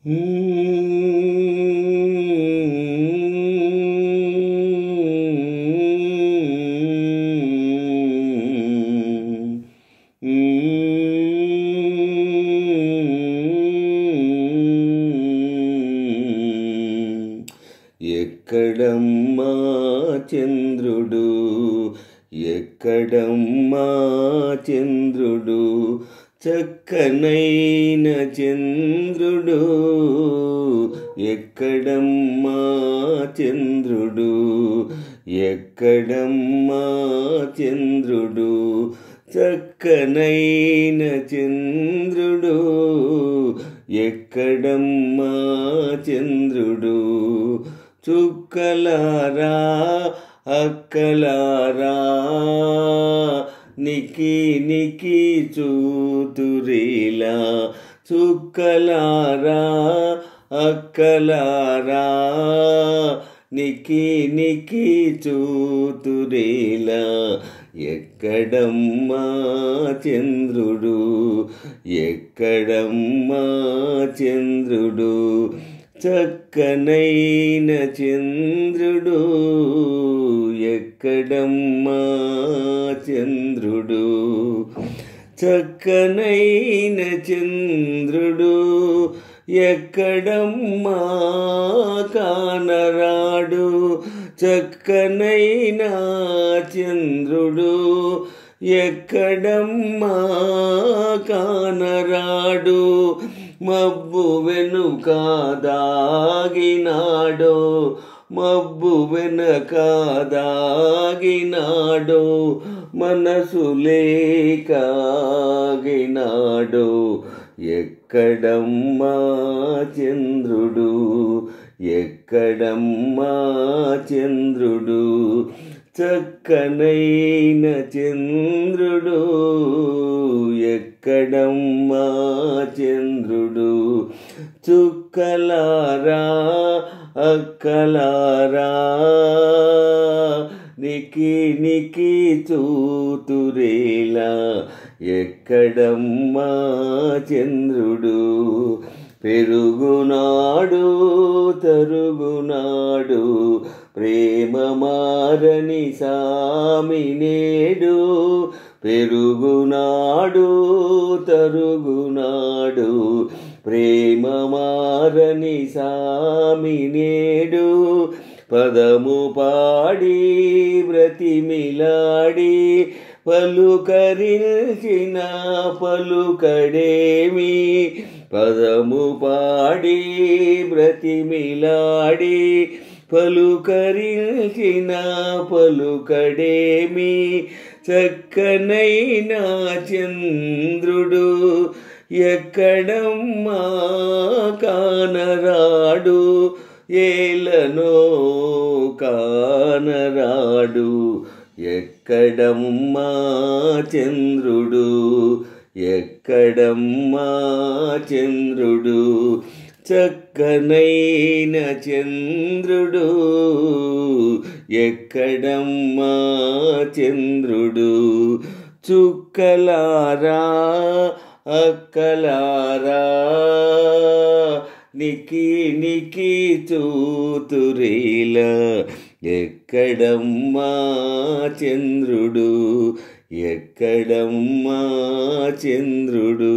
ఎక్కడమ్మా చంద్రుడు, ఎక్కడమ్మా చంద్రుడు, చక్కనైన చంద్రుడు. ఎక్కడమ్మా చంద్రుడు, ఎక్కడమ్మా చంద్రుడు, చక్కనైన చంద్రుడు. ఎక్కడమ్మా చంద్రుడు, చుక్కలారా అక్కలారా నికి నికి చూతురిలా. చుక్కలారా అక్కలారా నికి నికి చూతురిలా. ఎక్కడమ్మా చంద్రుడు, ఎక్కడమ్మా చంద్రుడు, చక్కనైన చంద్రుడు. ఎక్కడమ్మా చంద్రుడు, చక్కనైన చంద్రుడు. ఎక్కడమ్మా కానరాడు, చక్కనైన చంద్రుడు. ఎక్కడమ్మా కానరాడు, మబ్బు వెనుక దాగినాడో, మబ్బు వెనుక దాగినాడో, మనసు లేకాగినాడో. ఎక్కడమ్మా చంద్రుడు, ఎక్కడమ్మా చంద్రుడు, చక్కనైన చంద్రుడు. ఎక్కడమ్మా చంద్రుడు, చుక్కలారా అక్కలారా నికి నికి చూతురేలా. ఎక్కడమ్మా చంద్రుడు, పెరుగునాడు తరుగునాడు, ప్రేమ మారని సామి నేడు. పెరుగునాడు తరుగునాడు, ప్రేమ మారని సామి నేడు. పదము పాడి బ్రతిమిలాడి, పలుకరించిన పలుకడేమి. పదము పాడి బ్రతిమిలాడి, పలుకరించిన పలుకడేమి. చక్కనైన చంద్రుడు, ఎక్కడమ్మా కానరాడు, ఏలనో కానరాడు. ఎక్కడమ్మా చంద్రుడు, ఎక్కడమ్మా చంద్రుడు, చక్కనైన చంద్రుడు. ఎక్కడమ్మా చంద్రుడు, చుక్కలారా అక్కలారా నికి నికి చూతురేలా. ఎక్కడమ్మా చంద్రుడు, ఎక్కడమ్మా చంద్రుడు.